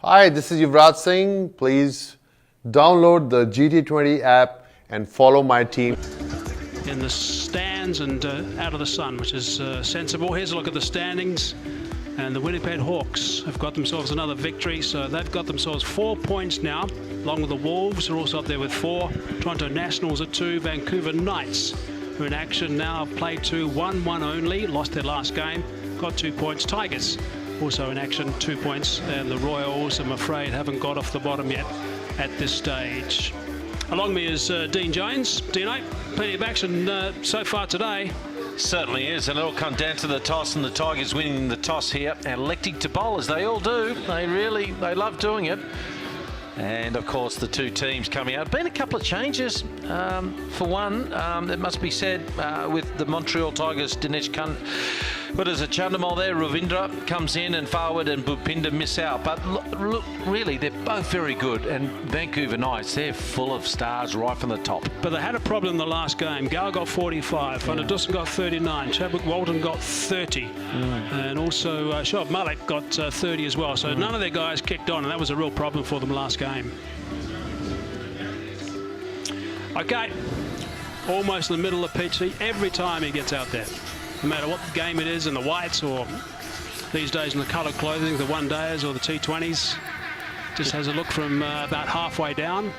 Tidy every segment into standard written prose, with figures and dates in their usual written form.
Hi, this is Yuvraj Singh. Please download the GT20 app and follow my team. In the stands and out of the sun, which is sensible. Here's a look at the standings. And the Winnipeg Hawks have got themselves another victory, so they've got themselves 4 points now, along with the Wolves, who are also up there with 4. Toronto Nationals at 2. Vancouver Knights, who are in action now, have played 2, won 1 only, lost their last game, got 2 points. Tigers also in action, 2 points, and the Royals, I'm afraid, haven't got off the bottom yet at this stage. Along me is Dean Jones. Dino, plenty of action so far today. Certainly is, and it'll come down to the toss, and the Tigers winning the toss here and electing to bowl, as they all do. They love doing it. And of course the two teams coming out. Been a couple of changes. For one, it must be said, with the Montreal Tigers, Dinesh but as a Chandamal there, Ravindra comes in and forward, and Bhupinder miss out. But look, really, they're both very good. And Vancouver Knights, they're full of stars right from the top. But they had a problem in the last game. Gayle got 45, Van der Dussen got 39, Chadwick Walton got 30, and also Shoaib Malik got 30 as well. So none of their guys kicked on, and that was a real problem for them last game. Okay, almost in the middle of Peachy every time he gets out there. No matter what game it is, in the whites or these days in the coloured clothing, the one-dayers or the T20s. Just has a look from about halfway down.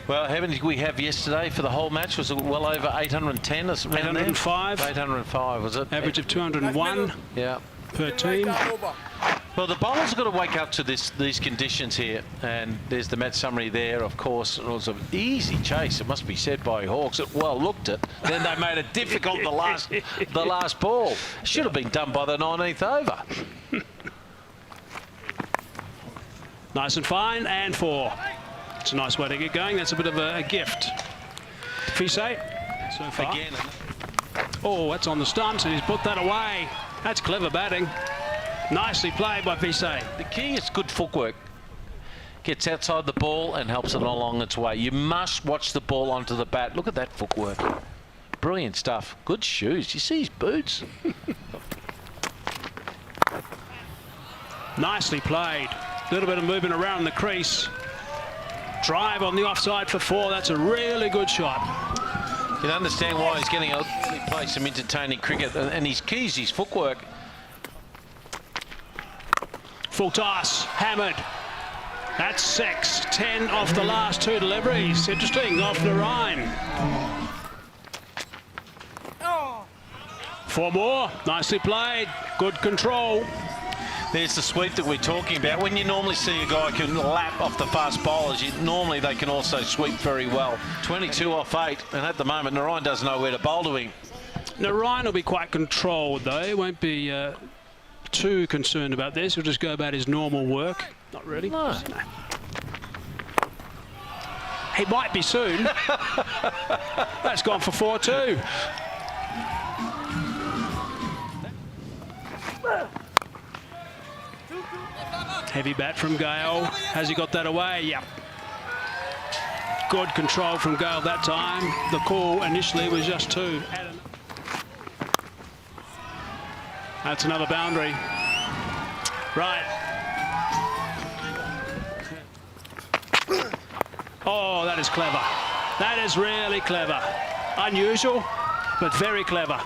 Well, how many did we have yesterday for the whole match? Was it well over 810? 805. 805, was it? Average of 201 per team. Well, the bowlers have got to wake up to these conditions here, and there's the match summary there, of course. It was an easy chase, it must be said, by Hawks. It well looked it. Then they made it difficult the last ball. Should have been done by the 19th over. Nice and fine, and 4. It's a nice way to get going. That's a bit of a gift. Fise, so far. Again. Oh, that's on the stumps, and he's put that away. That's clever batting. Nicely played by Fise. The key is good footwork. Gets outside the ball and helps it along its way. You must watch the ball onto the bat. Look at that footwork. Brilliant stuff. Good shoes. You see his boots? Nicely played. A little bit of movement around the crease. Drive on the offside for 4. That's a really good shot. You can understand why he's getting to play some entertaining cricket, and his keys, his footwork. Full toss, hammered. That's 6. 10 off the last 2 deliveries. Interesting, off Narayan. 4 more, nicely played. Good control. There's the sweep that we're talking about. When you normally see a guy can lap off the fast bowlers, normally they can also sweep very well. 22 off 8, and at the moment Narayan doesn't know where to bowl to him. Narayan will be quite controlled though. He won't be too concerned about this. He'll just go about his normal work. Not really. No. He might be soon. That's gone for 4 too. Heavy bat from Gayle. Has he got that away? Yep. Good control from Gayle that time. The call initially was just 2. That's another boundary. Right. Oh, that is clever. That is really clever. Unusual, but very clever.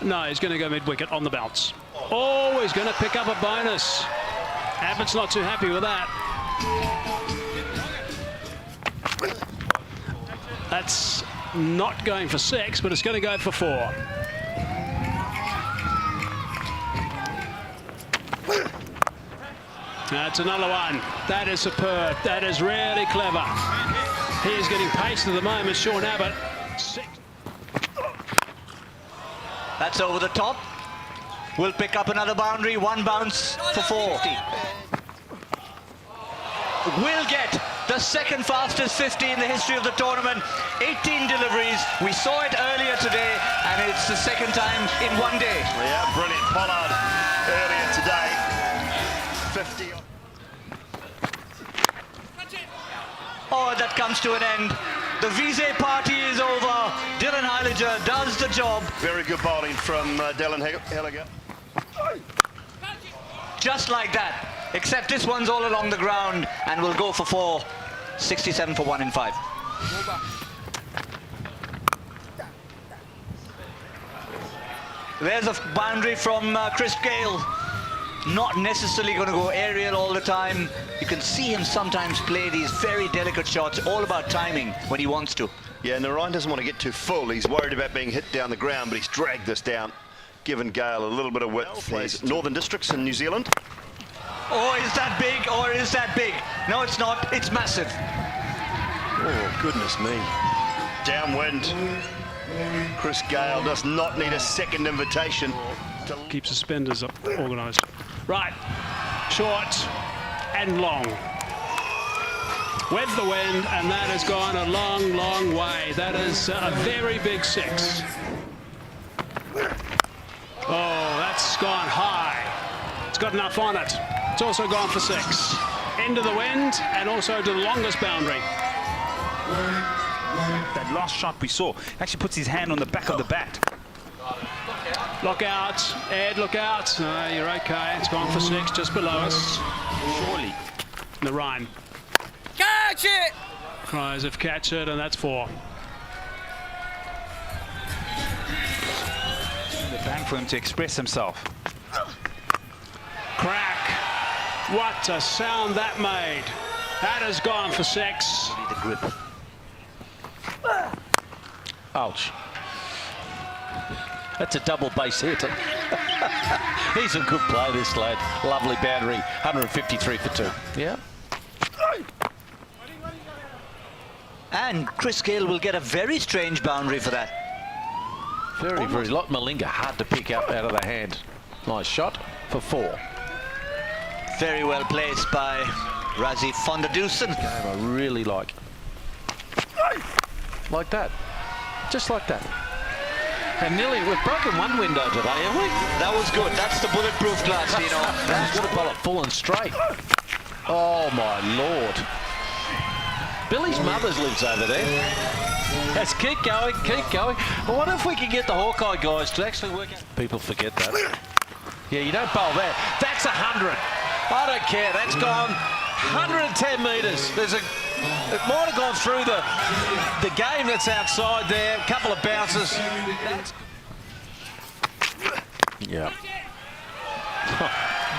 No, he's going to go mid-wicket on the bounce. Oh, he's going to pick up a bonus. Abbott's not too happy with that. That's not going for 6, but it's going to go for 4. That's another one. That is superb. That is really clever. He is getting pace at the moment, Sean Abbott. 6. That's over the top. We'll pick up another boundary. 1 bounce for 4. We'll get the second fastest 50 in the history of the tournament. 18 deliveries. We saw it earlier today, and it's the second time in 1 day. Yeah, brilliant. Pollard earlier today. 50. Oh, that comes to an end. The Vise party is over. Dylan Heiliger does the job. Very good bowling from Dylan Heiliger. just like that. Except this one's all along the ground and will go for 4. 67 for 1 in 5. There's a boundary from Chris Gayle. Not necessarily going to go aerial all the time. You can see him sometimes play these very delicate shots, all about timing when he wants to. Yeah, Narayan doesn't want to get too full. He's worried about being hit down the ground, but he's dragged this down, given Gayle a little bit of width. There's Northern Districts in New Zealand. Oh, is that big or is that big? No, it's not. It's massive. Oh, goodness me. Downwind. Chris Gayle does not need a second invitation. Keep suspenders organised. Right, short and long. With the wind, and that has gone a long, long way. That is a very big 6. Oh, that's gone high. It's got enough on it. It's also gone for 6. Into the wind and also to the longest boundary. That last shot we saw actually puts his hand on the back of the bat. Look out, Ed, look out. No, you're okay. It's gone for 6, just below us. Surely. The Rhine. Catch it! Cries of catch it, and that's 4. The time for him to express himself. Crack. What a sound that made. That has gone for 6. The grip. Ouch. That's a double base hit. He's a good play, this lad. Lovely boundary. 153 for 2. Yeah. And Chris Gayle will get a very strange boundary for that. Very, very like Malinga. Hard to pick up out of the hand. Nice shot for 4. Very well placed by Razi van der Dusen. Game I really like. Like that. Just like that. And nearly, we've broken one window today, haven't we? That was good. That's the bulletproof glass, you know. He's got to bowl it full and straight. Oh, my Lord. Billy's mother's lives over there. Let's keep going, keep going. I wonder if we can get the Hawkeye guys to actually work out. People forget that. Yeah, you don't bowl that. That's 100. I don't care. That's gone 110 metres. It might have gone through the game that's outside there. A couple of bounces. Yeah.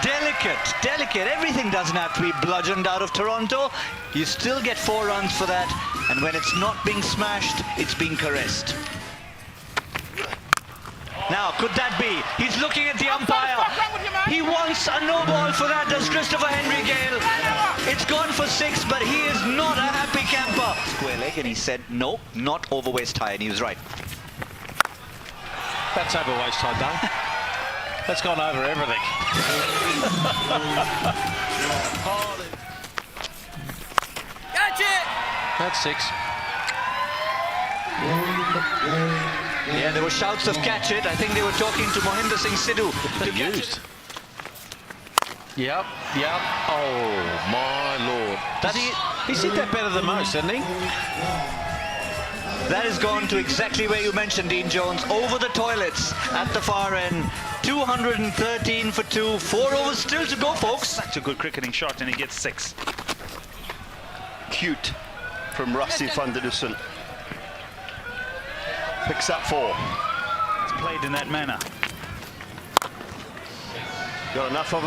Delicate. Everything doesn't have to be bludgeoned out of Toronto. You still get 4 runs for that. And when it's not being smashed, it's being caressed. Now, could that be? He's looking at the umpire. He wants a no ball for that, does Christopher Henry Gayle. It's gone for 6, but he is not a happy camper. Square leg, and he said, no, not over waist high, and he was right. That's over waist high, done. That's gone over everything. Catch it! That's 6. Yeah, there were shouts of catch it. I think they were talking to Mohinder Singh Sidhu. Used. Yep. Oh, my Lord. He's hit that better than most, hasn't he? That has gone to exactly where you mentioned, Dean Jones. Over the toilets at the far end. 213 for 2. 4 overs still to go, folks. Such a good cricketing shot, and he gets 6. Cute from Razi van der Dusen. Picks up 4. It's played in that manner. Got enough of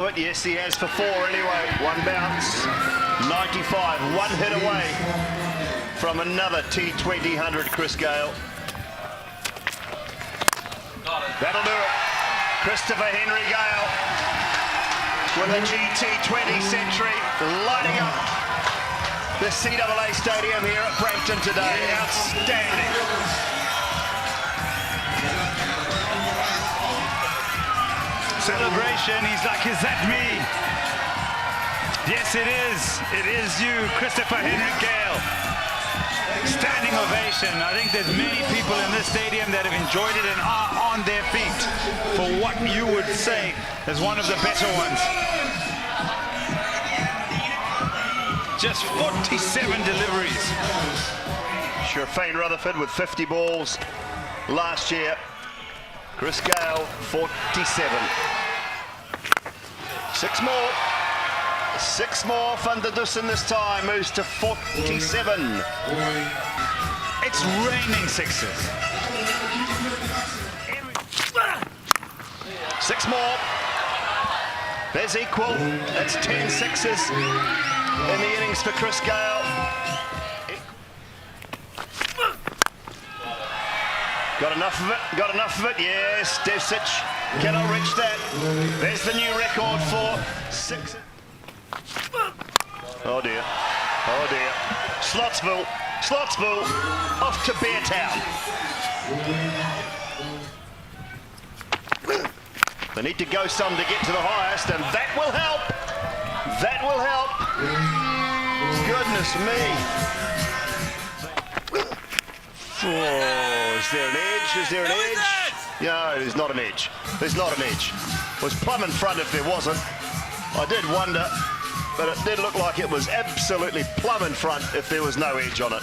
it. Yes, he has for 4 anyway. 1 bounce. 95. 1 hit away from another T20 100, Chris Gayle. That'll do it. Christopher Henry Gayle with a GT20 century, lighting up the CAA Stadium here at Brampton today. Outstanding. Celebration, he's like, is that me? Yes, it is. It is you, Christopher Henry Gayle. Standing ovation. I think there's many people in this stadium that have enjoyed it and are on their feet for what you would say is one of the better ones. Just 47 deliveries. Sherfane Rutherford with 50 balls last year. Chris Gayle, 47. Six more. 6 more. Van der Dussen this time moves to 47. It's raining sixes. 6 more. There's equal. That's 10 sixes in the innings for Chris Gayle. Got enough of it. Got enough of it. Yes, Devsic cannot reach that. There's the new record for 6. Oh dear. Oh dear. Slotsville. Slotsville off to Beartown. They need to go some to get to the highest, and that will help. That will help. Goodness me. Oh, is there an edge? Is there an edge? No, there's not an edge. There's not an edge. It was plumb in front if there wasn't. I did wonder, but it did look like it was absolutely plumb in front if there was no edge on it.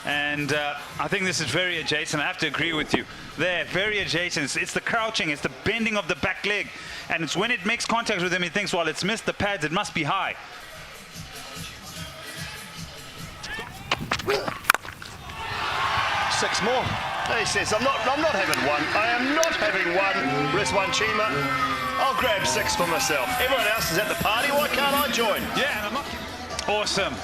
And I think this is very adjacent. I have to agree with you. There, very adjacent. It's the crouching, it's the bending of the back leg. And it's when it makes contact with him, he thinks, well, it's missed the pads, it must be high. Six more. He says, I'm not having one. I am not having one. Rizwan Chima. I'll grab 6 for myself. Everyone else is at the party. Why can't I join? Yeah, awesome.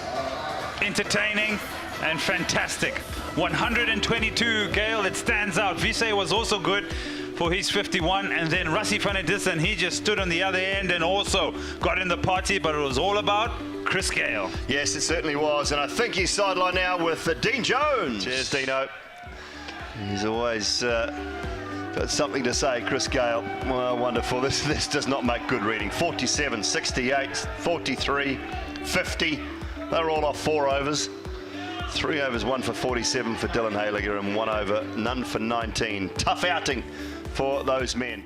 Entertaining and fantastic. 122, Gayle, it stands out. Visay was also good for his 51, and then Rassie van der Dussen, he just stood on the other end and also got in the party, but it was all about Chris Gayle. Yes, it certainly was, and I think he's sidelined now with Dean Jones. Cheers, Dino. He's always got something to say, Chris Gayle. Well, wonderful. This does not make good reading. 47, 68, 43, 50. They're all off 4 overs. 3 overs, 1 for 47 for Dylan Hayliger, and 1 over, none for 19. Tough outing for those men.